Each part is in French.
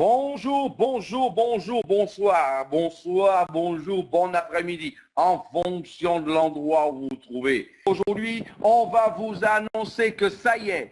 Bonjour, bonjour, bonjour, bonsoir, bonsoir, bonjour, bon après-midi, en fonction de l'endroit où vous vous trouvez. Aujourd'hui, on va vous annoncer que ça y est,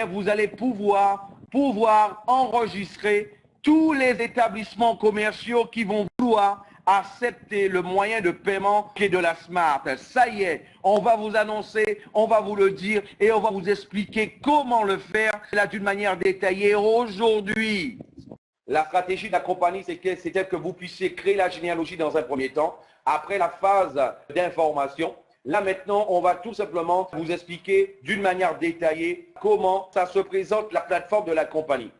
vous allez pouvoir enregistrer tous les établissements commerciaux qui vont vouloir accepter le moyen de paiement qui est de la Smart. Ça y est, on va vous annoncer, on va vous le dire et on va vous expliquer comment le faire là d'une manière détaillée aujourd'hui. La stratégie de la compagnie, c'est que vous puissiez créer la généalogie dans un premier temps. Après la phase d'information, là maintenant, on va tout simplement vous expliquer d'une manière détaillée comment ça se présente la plateforme de la compagnie.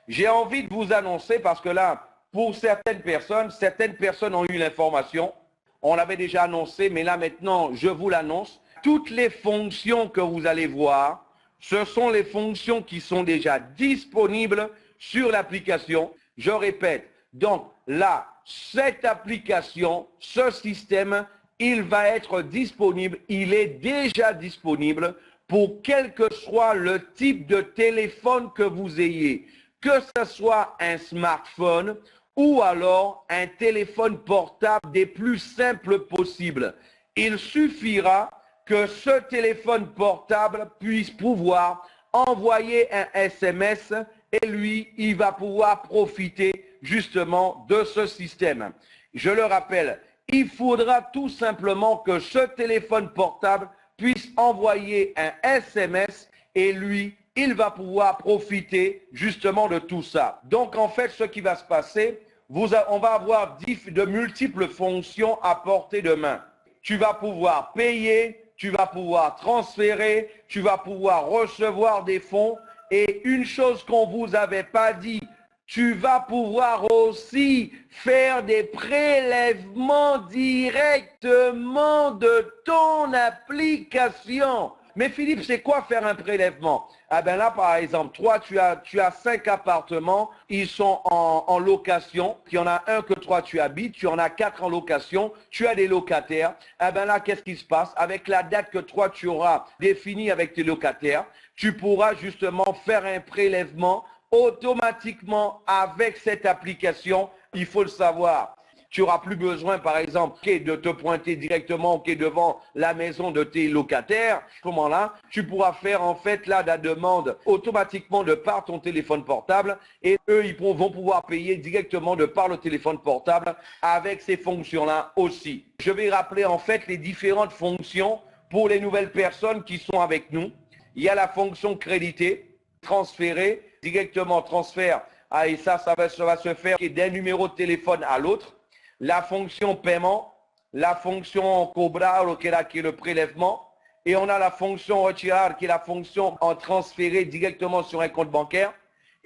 J'ai envie de vous annoncer parce que là, pour certaines personnes ont eu l'information. On l'avait déjà annoncé, mais là maintenant, je vous l'annonce. Toutes les fonctions que vous allez voir, ce sont les fonctions qui sont déjà disponibles sur l'application. Je répète, donc là, cette application, ce système, il va être disponible, il est déjà disponible pour quel que soit le type de téléphone que vous ayez, que ce soit un smartphone ou alors un téléphone portable des plus simples possibles. Il suffira que ce téléphone portable puisse pouvoir envoyer un SMS et lui, il va pouvoir profiter justement de ce système. Je le rappelle, il faudra tout simplement que ce téléphone portable puisse envoyer un SMS et lui, il va pouvoir profiter justement de tout ça. Donc en fait, ce qui va se passer, on va avoir de multiples fonctions à portée de main. Tu vas pouvoir payer, tu vas pouvoir transférer, tu vas pouvoir recevoir des fonds. Et une chose qu'on ne vous avait pas dit, tu vas pouvoir aussi faire des prélèvements directement de ton application. Mais Philippe, c'est quoi faire un prélèvement? Ah ben là, par exemple, toi, tu as 5 appartements, ils sont en location. Il y en a un que toi, tu habites, tu en as 4 en location, tu as des locataires. Ah ben là, qu'est-ce qui se passe? Avec la date que toi, tu auras définie avec tes locataires, tu pourras justement faire un prélèvement automatiquement avec cette application. Il faut le savoir. Tu n'auras plus besoin, par exemple, de te pointer directement devant la maison de tes locataires. Comment là, tu pourras faire en fait là la demande automatiquement de par ton téléphone portable et eux, ils vont pouvoir payer directement de par le téléphone portable avec ces fonctions-là aussi. Je vais rappeler en fait les différentes fonctions pour les nouvelles personnes qui sont avec nous. Il y a la fonction crédité, transférer, directement transfert, et ça va se faire d'un numéro de téléphone à l'autre. La fonction paiement, la fonction cobrar, qui est le prélèvement, et on a la fonction retirar, qui est la fonction en transférer directement sur un compte bancaire,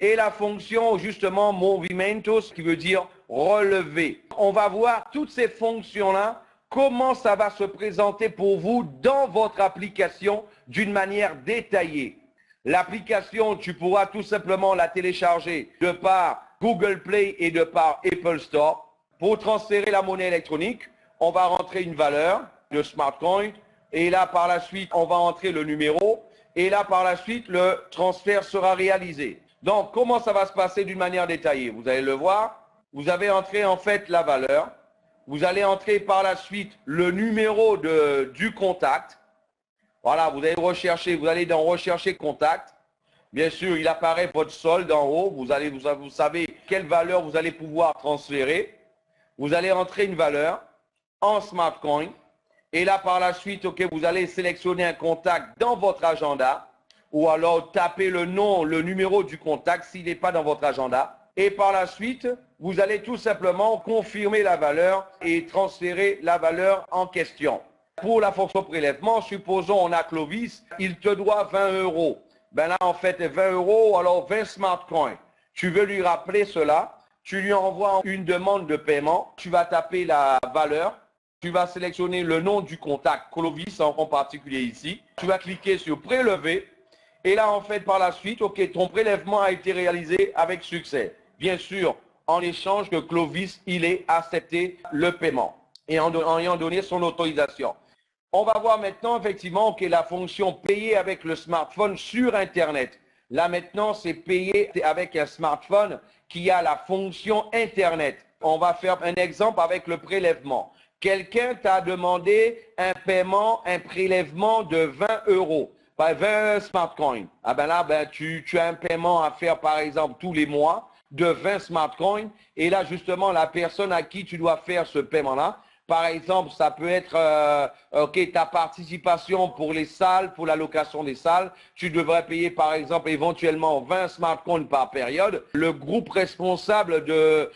et la fonction justement movimentos, qui veut dire relever. On va voir toutes ces fonctions-là, comment ça va se présenter pour vous dans votre application d'une manière détaillée. L'application, tu pourras tout simplement la télécharger de par Google Play et de par Apple Store. Pour transférer la monnaie électronique, on va rentrer une valeur de Smartcoin et là par la suite, on va entrer le numéro et là par la suite, le transfert sera réalisé. Donc, comment ça va se passer d'une manière détaillée? Vous allez le voir. Vous avez entré en fait la valeur. Vous allez entrer par la suite le numéro du contact. Voilà, vous allez dans rechercher contact. Bien sûr, il apparaît votre solde en haut. Vous savez quelle valeur vous allez pouvoir transférer. Vous allez entrer une valeur en Smartcoin. Et là, par la suite, vous allez sélectionner un contact dans votre agenda. Ou alors taper le nom, le numéro du contact s'il n'est pas dans votre agenda. Et par la suite, vous allez tout simplement confirmer la valeur et transférer la valeur en question. Pour la fonction prélèvement, supposons on a Clovis, il te doit 20 €. Ben là, en fait, 20 € ou alors 20 Smartcoins. Tu veux lui rappeler cela. Tu lui envoies une demande de paiement, tu vas taper la valeur, tu vas sélectionner le nom du contact, Clovis en particulier ici. Tu vas cliquer sur prélever et là en fait par la suite, ton prélèvement a été réalisé avec succès. Bien sûr, en échange que Clovis, il ait accepté le paiement et en ayant donné son autorisation. On va voir maintenant effectivement la fonction payer avec le smartphone sur Internet. Là maintenant, c'est payer avec un smartphone qui a la fonction Internet. On va faire un exemple avec le prélèvement. Quelqu'un t'a demandé un paiement, un prélèvement de 20 euros, 20 smartcoins. Ah ben là, tu as un paiement à faire par exemple tous les mois de 20 smartcoins. Et là, justement, la personne à qui tu dois faire ce paiement-là, par exemple, ça peut être ta participation pour les salles, pour la location des salles. Tu devrais payer, par exemple, éventuellement 20 smartcoins par période. Le groupe responsable de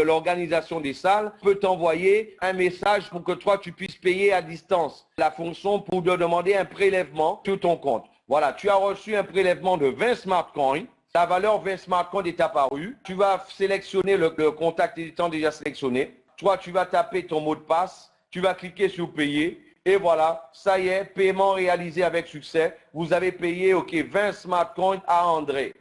l'organisation des salles peut t'envoyer un message pour que toi, tu puisses payer à distance. La fonction pour te demander un prélèvement sur ton compte. Voilà, tu as reçu un prélèvement de 20 smartcoins. La valeur 20 smartcoins est apparue. Tu vas sélectionner le contact étant déjà sélectionné. Toi, tu vas taper ton mot de passe, tu vas cliquer sur payer et voilà, ça y est, paiement réalisé avec succès. Vous avez payé 20 smartcoins à André.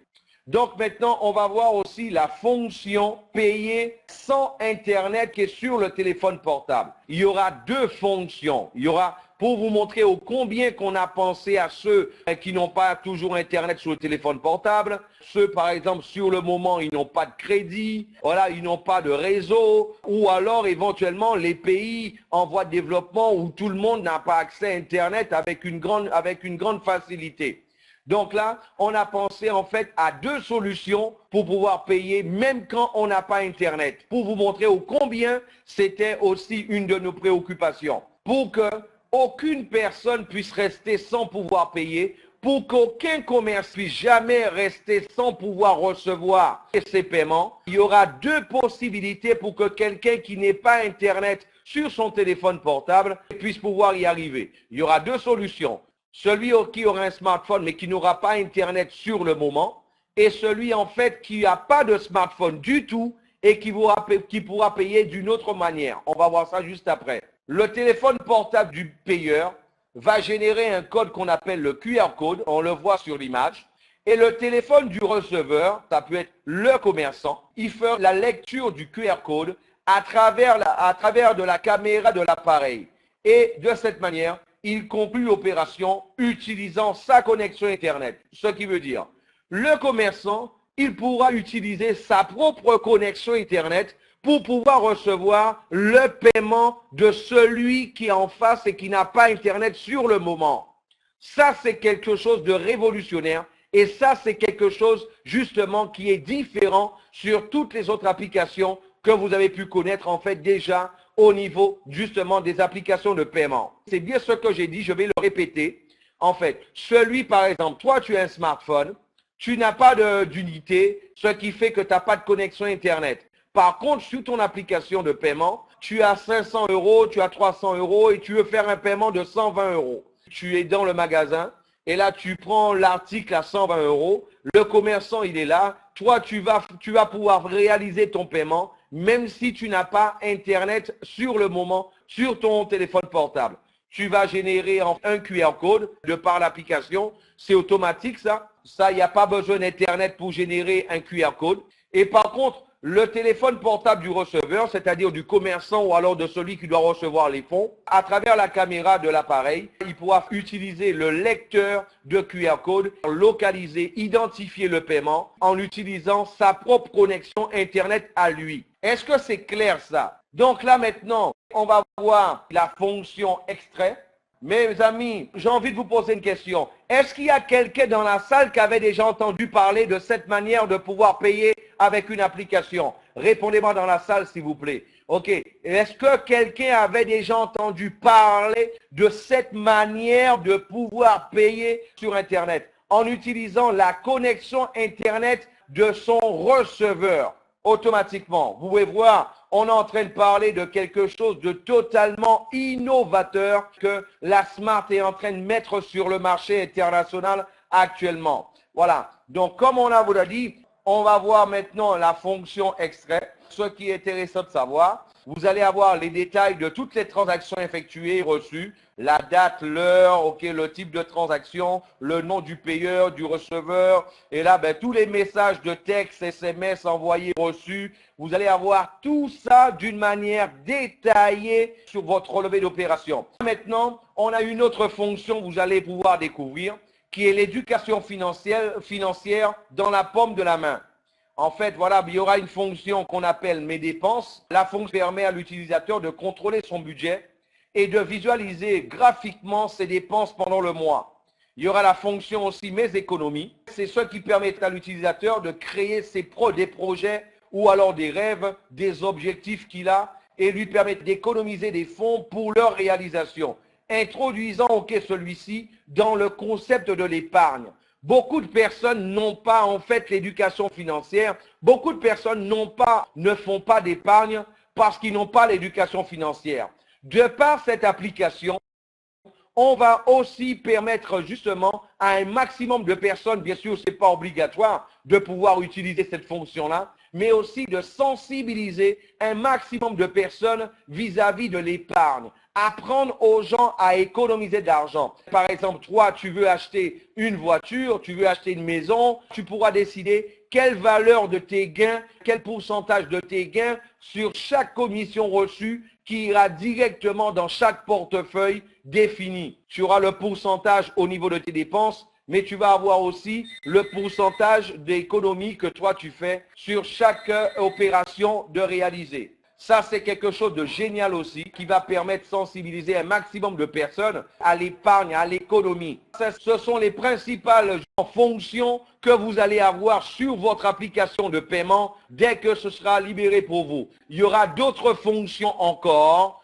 Donc maintenant, on va voir aussi la fonction payer sans Internet qui est sur le téléphone portable. Il y aura deux fonctions. Il y aura, pour vous montrer au combien qu'on a pensé à ceux qui n'ont pas toujours Internet sur le téléphone portable. Ceux, par exemple, sur le moment, ils n'ont pas de crédit, voilà, ils n'ont pas de réseau, ou alors éventuellement les pays en voie de développement où tout le monde n'a pas accès à Internet avec une grande facilité. Donc là, on a pensé en fait à deux solutions pour pouvoir payer même quand on n'a pas Internet. Pour vous montrer au combien c'était aussi une de nos préoccupations. Pour que aucune personne puisse rester sans pouvoir payer, pour qu'aucun commerce puisse jamais rester sans pouvoir recevoir ses paiements, il y aura deux possibilités pour que quelqu'un qui n'ait pas Internet sur son téléphone portable puisse pouvoir y arriver. Il y aura deux solutions. Celui qui aura un smartphone mais qui n'aura pas Internet sur le moment et celui en fait qui n'a pas de smartphone du tout et qui pourra payer d'une autre manière. On va voir ça juste après. Le téléphone portable du payeur va générer un code qu'on appelle le QR code, on le voit sur l'image. Et le téléphone du receveur, ça peut être le commerçant, il fait la lecture du QR code à travers de la caméra de l'appareil. Et de cette manière, il conclut l'opération utilisant sa connexion Internet. Ce qui veut dire, le commerçant, il pourra utiliser sa propre connexion Internet pour pouvoir recevoir le paiement de celui qui est en face et qui n'a pas Internet sur le moment. Ça, c'est quelque chose de révolutionnaire et ça, c'est quelque chose justement qui est différent sur toutes les autres applications que vous avez pu connaître en fait déjà au niveau justement des applications de paiement. C'est bien ce que j'ai dit, je vais le répéter. En fait, celui par exemple, toi tu as un smartphone, tu n'as pas d'unité, ce qui fait que tu n'as pas de connexion Internet. Par contre, sur ton application de paiement, tu as 500 euros, tu as 300 euros et tu veux faire un paiement de 120 euros. Tu es dans le magasin et là tu prends l'article à 120 euros, le commerçant il est là, toi tu vas pouvoir réaliser ton paiement même si tu n'as pas Internet sur le moment, sur ton téléphone portable. Tu vas générer un QR code de par l'application. C'est automatique ça. Ça, il n'y a pas besoin d'Internet pour générer un QR code. Et par contre, le téléphone portable du receveur, c'est-à-dire du commerçant ou alors de celui qui doit recevoir les fonds, à travers la caméra de l'appareil, il pourra utiliser le lecteur de QR code, localiser, identifier le paiement en utilisant sa propre connexion Internet à lui. Est-ce que c'est clair ça? Donc là maintenant, on va voir la fonction extrait. Mes amis, j'ai envie de vous poser une question. Est-ce qu'il y a quelqu'un dans la salle qui avait déjà entendu parler de cette manière de pouvoir payer avec une application? Répondez-moi dans la salle, s'il vous plaît. OK. Est-ce que quelqu'un avait déjà entendu parler de cette manière de pouvoir payer sur Internet en utilisant la connexion Internet de son receveur? Automatiquement, vous pouvez voir, on est en train de parler de quelque chose de totalement innovateur que la Smart est en train de mettre sur le marché international actuellement. Voilà, donc comme on vous l'a dit, on va voir maintenant la fonction extrait. Ce qui est intéressant de savoir, vous allez avoir les détails de toutes les transactions effectuées et reçues, la date, l'heure, ok, le type de transaction, le nom du payeur, du receveur, et là, tous les messages de texte, SMS envoyés, reçus, vous allez avoir tout ça d'une manière détaillée sur votre relevé d'opération. Maintenant, on a une autre fonction que vous allez pouvoir découvrir, qui est l'éducation financière dans la paume de la main. En fait, voilà, il y aura une fonction qu'on appelle mes dépenses. La fonction permet à l'utilisateur de contrôler son budget et de visualiser graphiquement ses dépenses pendant le mois. Il y aura la fonction aussi mes économies. C'est ce qui permet à l'utilisateur de créer des projets ou alors des rêves, des objectifs qu'il a et lui permettre d'économiser des fonds pour leur réalisation, introduisant celui-ci dans le concept de l'épargne. Beaucoup de personnes n'ont pas en fait l'éducation financière. Beaucoup de personnes ne font pas d'épargne parce qu'ils n'ont pas l'éducation financière. De par cette application, on va aussi permettre justement à un maximum de personnes, bien sûr, ce n'est pas obligatoire de pouvoir utiliser cette fonction-là, mais aussi de sensibiliser un maximum de personnes vis-à-vis de l'épargne. Apprendre aux gens à économiser de l'argent. Par exemple, toi, tu veux acheter une voiture, tu veux acheter une maison, tu pourras décider quelle valeur de tes gains, quel pourcentage de tes gains sur chaque commission reçue qui ira directement dans chaque portefeuille défini. Tu auras le pourcentage au niveau de tes dépenses, mais tu vas avoir aussi le pourcentage d'économie que toi tu fais sur chaque opération de réaliser. Ça, c'est quelque chose de génial aussi qui va permettre de sensibiliser un maximum de personnes à l'épargne, à l'économie. Ce sont les principales fonctions que vous allez avoir sur votre application de paiement dès que ce sera libéré pour vous. Il y aura d'autres fonctions encore.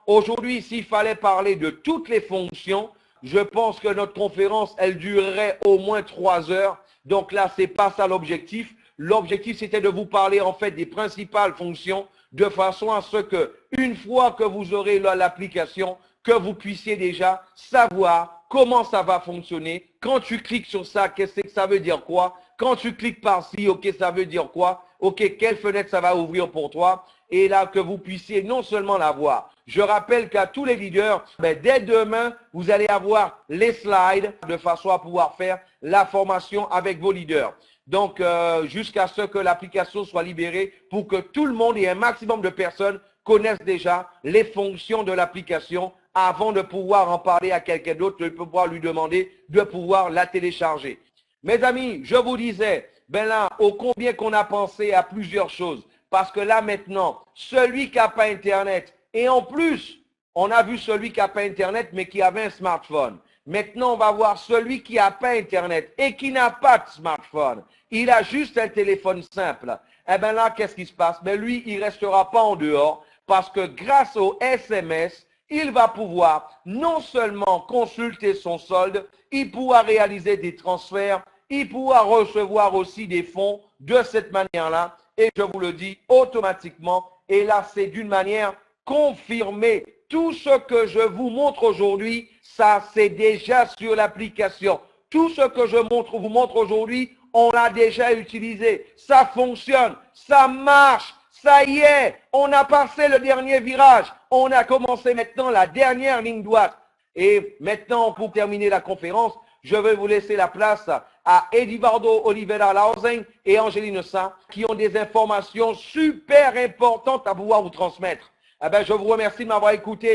Aujourd'hui, s'il fallait parler de toutes les fonctions, je pense que notre conférence, elle durerait au moins 3 heures. Donc là, c'est pas ça l'objectif. L'objectif, c'était de vous parler en fait des principales fonctions de façon à ce que, une fois que vous aurez l'application, que vous puissiez déjà savoir comment ça va fonctionner. Quand tu cliques sur ça, qu'est-ce que ça veut dire quoi? Quand tu cliques par-ci, ok, ça veut dire quoi? Ok, quelle fenêtre ça va ouvrir pour toi? Et là, que vous puissiez non seulement l'avoir. Je rappelle qu'à tous les leaders, dès demain, vous allez avoir les slides de façon à pouvoir faire la formation avec vos leaders. Donc, jusqu'à ce que l'application soit libérée pour que tout le monde et un maximum de personnes connaissent déjà les fonctions de l'application avant de pouvoir en parler à quelqu'un d'autre, de pouvoir lui demander de pouvoir la télécharger. Mes amis, je vous disais, là, ô combien qu'on a pensé à plusieurs choses. Parce que là, maintenant, celui qui n'a pas Internet, et en plus, on a vu celui qui n'a pas Internet, mais qui avait un smartphone. Maintenant, on va voir celui qui n'a pas Internet et qui n'a pas de smartphone. Il a juste un téléphone simple. Eh bien là, qu'est-ce qui se passe? Lui, il ne restera pas en dehors parce que grâce au SMS, il va pouvoir non seulement consulter son solde, il pourra réaliser des transferts, il pourra recevoir aussi des fonds de cette manière-là. Et je vous le dis automatiquement, et là, c'est d'une manière confirmée. Tout ce que je vous montre aujourd'hui, ça c'est déjà sur l'application. Tout ce que je vous montre aujourd'hui, on l'a déjà utilisé. Ça fonctionne, ça marche, ça y est, on a passé le dernier virage. On a commencé maintenant la dernière ligne droite. Et maintenant, pour terminer la conférence, je vais vous laisser la place à Edivardo Oliveira Lausen et Angeline Saint qui ont des informations super importantes à pouvoir vous transmettre. Je vous remercie de m'avoir écouté.